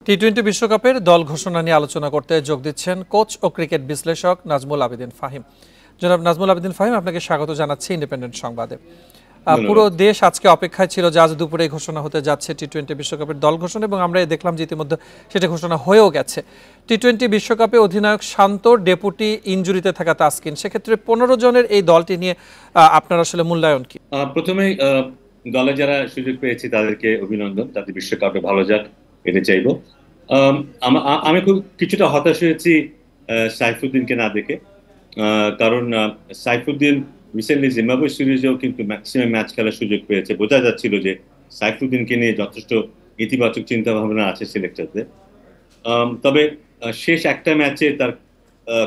টি-20 বিশ্বকাপের দল ঘোষণা নিয়ে আলোচনা করতে যোগ দিচ্ছেন কোচ ও ক্রিকেট বিশ্লেষক নাজমুল আবেদিন ফাহিম। জনাব নাজমুল আবেদিন ফাহিম, আপনাকে স্বাগত জানাচ্ছি ইন্ডিপেন্ডেন্ট সংবাদে। পুরো ধন্যবাদ। দেশ আজকে অপেক্ষায় ছিল যে আজ দুপুরে ঘোষণা হতে যাচ্ছে টি-20 বিশ্বকাপের দল ঘোষণা, এবং আমরা দেখলাম যে ইতিমধ্যে সেটা ঘোষণা হয়েও গেছে। টি-20 বিশ্বকাপে অধিনায়ক শান্তর, ডেপুটি ইনজুরিতে থাকা তাসকিন, সেক্ষেত্রে 15 জনের এই দলটি নিয়ে আপনার আসলে মূল্যায়ন কি? প্রথমেই দলে যারা সুযোগ পেয়েছি তাদেরকে অভিনন্দন, তাদের বিশ্বকাপে ভালো যাক এটা চাইবো। আমি খুব কিছুটা হতাশ হয়েছি সাইফুদ্দিনকে না দেখে। কারণ সাইফুদ্দিন রিসেন্টলি জিম্বাবুয়ে সিরিজেও কিন্তু ম্যাক্সিমাম ম্যাচ খেলার সুযোগ পেয়েছে। বোঝা যাচ্ছিল যে সাইফুদ্দিনকে নিয়ে যথেষ্ট ইতিবাচক চিন্তা ভাবনা আছে সিলেক্টরদের। তবে শেষ একটা ম্যাচে তার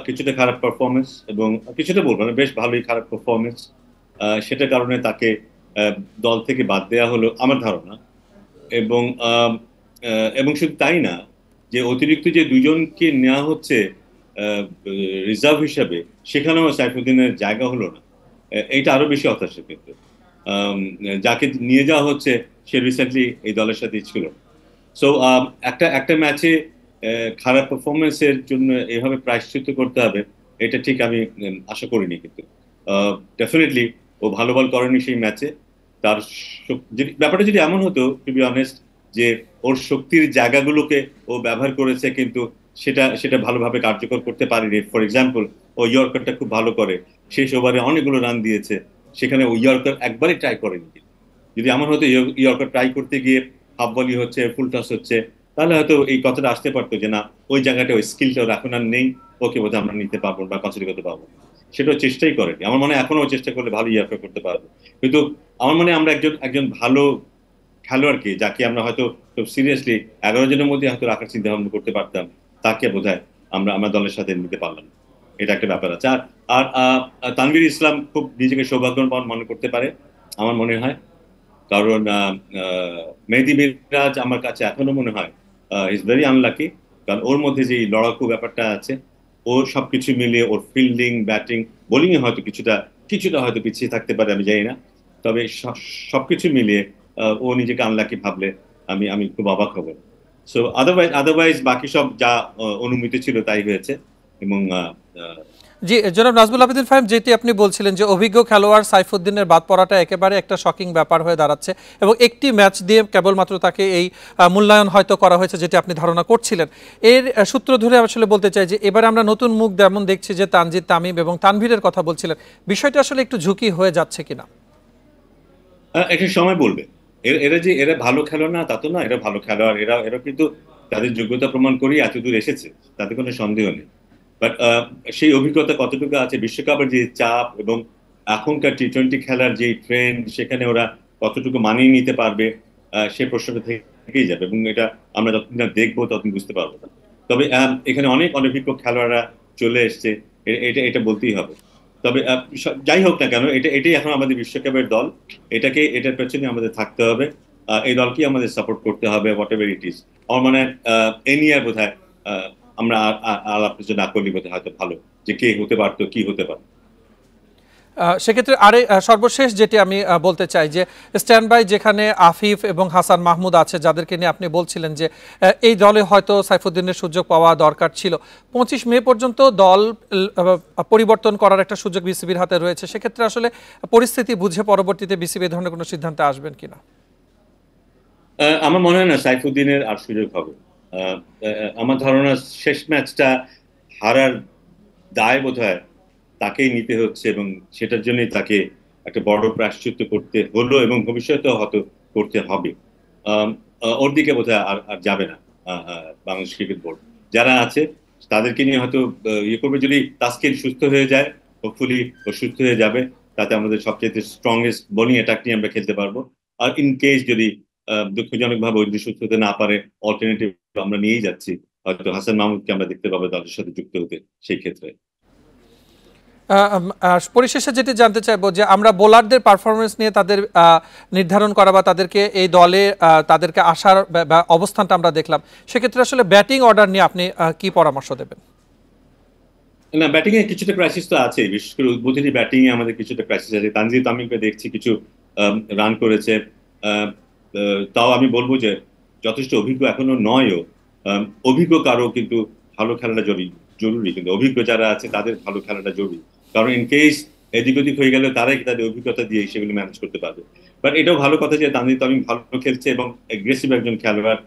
কিছুটা খারাপ পারফরমেন্স, এবং কিছুটা বলবো না, বেশ ভালোই খারাপ পারফরমেন্স, সেটার কারণে তাকে দল থেকে বাদ দেওয়া হলো আমার ধারণা। এবং এবং শুধু তাই না, যে অতিরিক্ত যে দুজনকে নেওয়া হচ্ছে রিজার্ভ হিসাবে, সেখানেও সাইফুদ্দিনের জায়গা হলো না। এইটা আরো বেশি হতাশা কিন্তু। যাকে নিয়ে যাওয়া হচ্ছে সে রিসেন্টলি এই দলের সাথে ছিল। সো একটা একটা ম্যাচে খারাপ পারফরমেন্সের জন্য এভাবে প্রায়শ্চিত্ত করতে হবে, এটা ঠিক আমি আশা করিনি। কিন্তু ডেফিনেটলি ও ভালো বল করেনি সেই ম্যাচে। তার ব্যাপারটা যদি এমন হতো, টু বি অনেস্ট, যে ওর শক্তির জায়গাগুলোকে ও ব্যবহার করেছে, কিন্তু সেটা সেটা ভালোভাবে কার্যকর করতে পারেনি। ফর এক্সাম্পল, ও ইয়র্কারটা খুব ভালো করে, শেষ ওভারে অনেকগুলো রান দিয়েছে, সেখানে ও ইয়র্কার একবারই ট্রাই করেনি। যদি এমন হতো ইয়র্কার ট্রাই করতে গিয়ে হাফ বলি হচ্ছে, ফুল টস হচ্ছে, তাহলে হয়তো এই কথাটা আসতে পারতো যে না, ওই জায়গাটা ওই স্কিলটা ওর এখন আর নেই, ওকে বোধহয় আমরা নিতে পারবো বা কনসিডার করতে পারবো। সেটাও চেষ্টাই করেনি। আমার মনে হয় এখনো চেষ্টা করলে ভালো ইয়র্কার করতে পারবে। কিন্তু আমার মনে হয় আমরা একজন একজন ভালো খেলোয়াড়কে, যাকে আমরা হয়তো খুব সিরিয়াসলি 11 জনের মধ্যে হয়তো রাখার চিন্তা ভাবনা করতে পারতাম, তাকে বোধহয় আমরা আমার দলের সাথে নিতে পারলাম না। এটা একটা ব্যাপার আছে। আর আর তানভীর ইসলাম খুব নিজেকে সৌভাগ্যবান মনে করতে পারে আমার মনে হয়। কারণ মেহেদী মিরাজ আমার কাছে এখনো মনে হয় ইজ ভেরি আনলাকি। কারণ ওর মধ্যে যে লড়াকু ব্যাপারটা আছে, ওর সবকিছু মিলিয়ে ওর ফিল্ডিং, ব্যাটিং, বোলিং এ হয়তো কিছুটা কিছুটা হয়তো পিছিয়ে থাকতে পারে, আমি জানি না। তবে সবকিছু মিলিয়ে ও নিজেকে আনলাকি ভাবলে আমি আমি খুব অবাক হব। সো আদারওয়াইজ বাকি সব যা অনুমিত ছিল তাই হয়েছে। এবং জি জনাব নাজমুল আবেদিন ফাহিম, যেটি আপনি বলছিলেন যে অভিজ্ঞ খেলোয়াড় সাইফুদ্দিনের বাদ পড়াটা একেবারে একটা শকিং ব্যাপার হয়ে দাঁড়াচ্ছে, এবং একটি ম্যাচ দিয়ে কেবলমাত্র তাকে এই মূল্যায়ন হয়তো করা হয়েছে যেটি আপনি ধারণা করছিলেন। এর সূত্র ধরে আসলে বলতে চাই যে এবারে আমরা নতুন মুখ যেমন দেখছি, যে তানজিদ তামিম এবং তানভীরের কথা বলছিলেন, বিষয়টা আসলে একটু ঝুঁকি হয়ে যাচ্ছে কিনা? একটা সময় বলবে। এরা যে এরা ভালো খেলোয়াড় না তা তো না, এরা ভালো খেলোয়াড়। এরা এরা কিন্তু তাদের যোগ্যতা প্রমাণ করেই এতদূর এসেছে, তাতে কোনো সন্দেহ নেই। বাট সেই অভিজ্ঞতা কতটুকু আছে, বিশ্বকাপের যে চাপ এবং এখনকার টি-20 খেলার যে ট্রেন্ড, সেখানে ওরা কতটুকু মানিয়ে নিতে পারবে, সে প্রশ্নটা থেকেই যাবে। এবং এটা আমরা যতদিন না দেখবো ততদিন বুঝতে পারবো না। তবে এখানে অনেক অনভিজ্ঞ খেলোয়াড়রা চলে এসছে, এটা এটা বলতেই হবে। তবে যাই হোক না কেন, এটাই এখন আমাদের বিশ্বকাপের দল। এটার পেছনে আমাদের থাকতে হবে। এই দলকে আমাদের সাপোর্ট করতে হবে, হোয়াট এভার ইট ইজ। আমার মনে হয় এ নিয়ে বোধ হয় আমরা আলাপ কিছু না করলে বোধ হয় হয়তো ভালো, যে কে হতে পারতো, কি হতে পারতো। সেক্ষেত্রে আরে সর্বশেষ যেটি আমি বলতে চাই, যে স্ট্যান্ড বাই যেখানে আফিফ এবং হাসান মাহমুদ আছে, যাদেরকে নিয়ে আপনি বলছিলেন যে এই দলে হয়তো সাইফুদ্দিনের সুযোগ পাওয়া দরকার ছিল, 25 মে পর্যন্ত দল পরিবর্তন করার একটা সুযোগ বিসিবির হাতে রয়েছে। সেক্ষেত্রে আসলে পরিস্থিতি বুঝে পরবর্তীতে বিসিবি এই ধরনের কোনো সিদ্ধান্তে আসবেন কিনা? আমার মনে হয় না সাইফুদ্দিনের আর সুযোগ হবে। আমার ধারণা শেষ ম্যাচটা হারার দায় বোধহয় তাকেই নিতে হচ্ছে, এবং সেটার জন্যই তাকে একটা বড় প্রায়শ্চিত্ত করতে হলো, এবং ভবিষ্যতেও হয়তো করতে হবে। ওর দিকে বোধহয় আর আর যাবে না বাংলাদেশ ক্রিকেট বোর্ড। যারা আছে তাদেরকে নিয়ে হয়তো ইয়ে করবে। যদি তাসকিন সুস্থ হয়ে যায়, হোপফুলি ও সুস্থ হয়ে যাবে, তাতে আমাদের সবচেয়ে স্ট্রংগেস্ট বোলিং অ্যাটাক নিয়ে আমরা খেলতে পারবো। আর ইন কেস যদি দুঃখজনক ভাবে ওই সুস্থ হতে না পারে, অল্টারনেটিভ আমরা নিয়েই যাচ্ছি, হয়তো হাসান মাহমুদকে আমরা দেখতে পাবো দলের সাথে যুক্ত হতে সেই ক্ষেত্রে। পরিশেষে যেটি জানতে চাইবো, যে আমরা বোলারদের পারফরমেন্স নিয়ে তাদের নির্ধারণ করা বা তাদেরকে এই দলে তাদেরকে আসার বা অবস্থানটা আমরা দেখলাম, সেক্ষেত্রে আসলে ব্যাটিং অর্ডার নিয়ে আপনি কি পরামর্শ দেবেন? না, ব্যাটিং এ কিছুটা ক্রাইসিস তো আছে, বিশেষ করে উদ্বোধনী ব্যাটিং এ আমাদের কিছুটা ক্রাইসিস আছে। তানজিদ তামিমকে দেখছি কিছু রান করেছে। আহ, তাও আমি বলবো যে যথেষ্ট অভিজ্ঞ এখনো নয়ও। অভিজ্ঞ কারো কিন্তু ভালো খেলাটা জরুরি, কিন্তু অভিজ্ঞ যারা আছে তাদের ভালো খেলাটা জরুরি। কারণ ইন কেস এদিক ওদিক হয়ে গেলে তারাই তাদের অভিজ্ঞতা দিয়ে সেগুলো ম্যানেজ করতে পারবে। বাট এটাও ভালো কথা যে তানজিদ তামিম ভালো খেলছে এবং এগ্রেসিভ একজন খেলোয়াড়,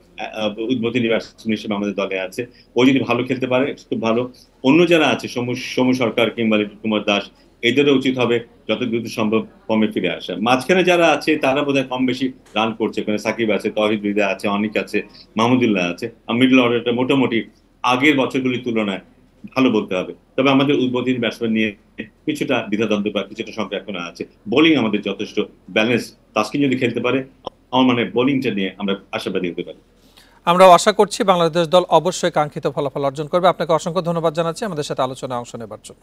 উদ্বোধনী ব্যাটসম্যান হিসেবে আমাদের দলে আছে। ও যদি ভালো খেলতে পারে খুব ভালো। অন্য যারা আছে সৌম্য সরকার কিংবা লিটন কুমার দাস, এদেরও উচিত হবে যত দ্রুত সম্ভব ফর্মে ফিরে আসা। মাঝখানে যারা আছে তারা বোধহয় কম বেশি রান করছে, ওখানে সাকিব আছে, তহিদ হৃদয় আছে, অনিক আছে, মাহমুদুল্লাহ আছে। মিডল অর্ডারটা মোটামুটি আগের বছরগুলির তুলনায় ভালো বলতে হবে। তবে আমাদের উদ্বোধনী ব্যাটসম্যান নিয়ে কিছুটা দ্বিধাদ্বন্দ্ব বা কিছুটা সংখ্যা এখনো আছে। বোলিং আমাদের যথেষ্ট ব্যালেন্স। তাসকিন যদি খেলতে পারে, আমার মানে বোলিংটা নিয়ে আমরা আশাবাদী হতে পারি। আমরাও আশা করছি বাংলাদেশ দল অবশ্যই কাঙ্ক্ষিত ফলাফল অর্জন করবে। আপনাকে অসংখ্য ধন্যবাদ জানাচ্ছি আমাদের সাথে আলোচনায় অংশ নেবার জন্য।